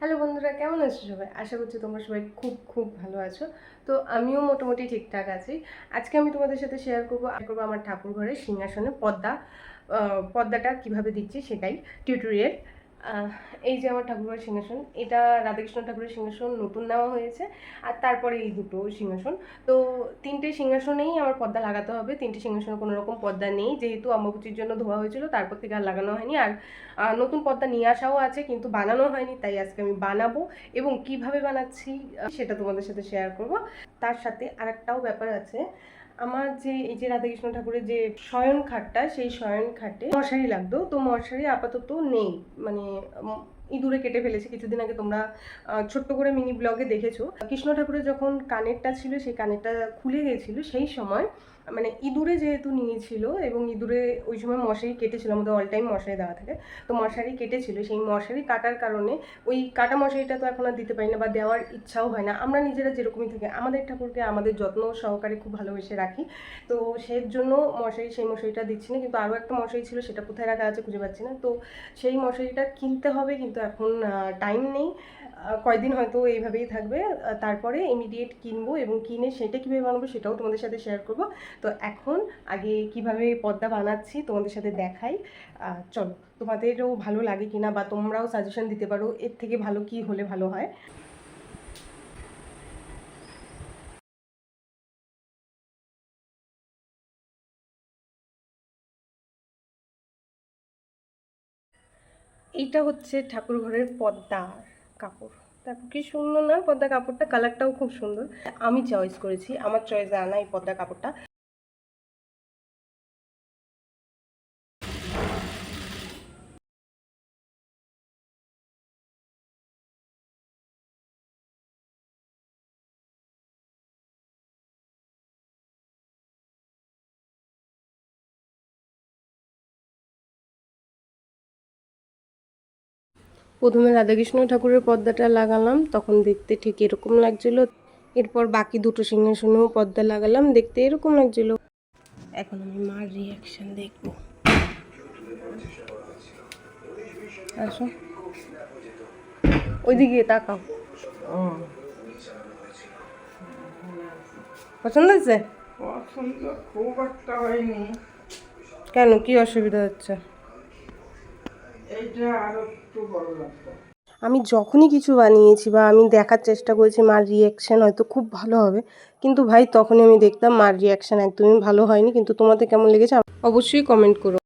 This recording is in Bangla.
হ্যালো বন্ধুরা, কেমন আছো সবাই? আশা করছি তোমরা সবাই খুব খুব ভালো আছো। তো আমিও মোটামুটি ঠিকঠাক আছি। আজকে আমি তোমাদের সাথে শেয়ার করবো আমার ঠাকুর ঘরের সিংহাসনে পর্দাটা কিভাবে দিচ্ছি সেটাই টিউটোরিয়াল। এই যে আমার ঠাকুরঘরের সিংহাসন, এটা রাধাকৃষ্ণ ঠাকুরের সিংহাসন নতুন নেওয়া হয়েছে। আর তারপরে এই দুটো সিংহাসন। তো তিনটে সিংহাসনেই আমার পর্দা লাগাতে হবে। তিনটে সিংহাসনে কোনো রকম পর্দা নেই, যেহেতু অম্বাবুচির জন্য ধোয়া হয়েছিল, তারপর থেকে আর লাগানো হয়নি। আর নতুন পর্দা নিয়ে আসাও আছে, কিন্তু বানানো হয়নি, তাই আজকে আমি বানাবো এবং কিভাবে বানাচ্ছি সেটা তোমাদের সাথে শেয়ার করব। তার সাথে আরেকটাও ব্যাপার আছে, আমার যে এই যে রাধাকৃষ্ণ ঠাকুরের যে শয়ন খাটটা, সেই শয়ন খাটে মশারি লাগতো, তো মশারি আপাতত নেই, মানে ইঁদুরে কেটে ফেলেছে। কিছুদিন আগে তোমরা ছোট্ট করে মিনি ব্লগে দেখেছো, কৃষ্ণ ঠাকুরের যখন কানেরটা ছিল সেই কানেরটা খুলে গেছিল, সেই সময় মানে ইঁদুরে যেহেতু নিয়েছিল এবং ইঁদুরে ওই সময় মশারি কেটেছিল, আমাদের অল টাইম মশারি দেওয়া থাকে, তো মশারি কেটেছিল। সেই মশারি কাটার কারণে ওই কাটা মশারিটা তো এখন আর দিতে পারি না বা দেওয়ার ইচ্ছাও হয় না। আমরা নিজেরা যেরকমই থাকি, আমাদের ঠাকুরকে আমাদের যত্ন সহকারে খুব ভালোবেসে রাখি, তো সেই জন্য সেই মশারিটা দিচ্ছি না। কিন্তু আরও একটা মশারি ছিল, সেটা কোথায় রাখা আছে খুঁজে পাচ্ছি না, তো সেই মশারিটা কিনতে হবে, কিন্তু এখন টাইম নেই। কয়েকদিন হয়তো এইভাবেই থাকবে, তারপরে ইমিডিয়েট কিনবো এবং কিনে সেটা কীভাবে বানাবো সেটাও তোমাদের সাথে শেয়ার করব। তো এখন আগে কিভাবে পর্দা বানাচ্ছি তোমাদের সাথে দেখাই। চলো, তোমাদেরও ভালো লাগে কিনা বা তোমরাও সাজেশন দিতে পারো এর থেকে ভালো কি হলে ভালো হয়। এইটা হচ্ছে ঠাকুর ঘরের পর্দা কাপড়। দেখো কি সুন্দর না পর্দা কাপড়টা, কালারটাও খুব সুন্দর। আমি চয়েস করেছি, আমার চয়েসে আনা এই পর্দা কাপড়টা। প্রথমে রাধাকৃষ্ণ ঠাকুরের পর্দাটা লাগালাম, তখন দেখতে ঠিক এরকম লাগছিল। এরপর বাকি দুটো সিংহাসনেও পর্দা লাগালাম, দেখতে এরকম লাগছিল। এখন আমি মার রিয়াকশন দেখব। আসো, ওইদিকে তাকাও। পছন্দ হয়েছে? পছন্দ খুব একটা হয়নি। কেন, কি অসুবিধা হচ্ছে? এইটা আরো একটু বড় লাগতো। আমি যখনই কিছু বানিয়েছি বা আমি দেখার চেষ্টা করেছি মার রিয়াকশান হয়তো খুব ভালো হবে, কিন্তু ভাই তখনই আমি দেখতাম মার রিয়াকশান একদমই ভালো হয়নি। কিন্তু তোমাদের কেমন লেগেছে অবশ্যই কমেন্ট করো।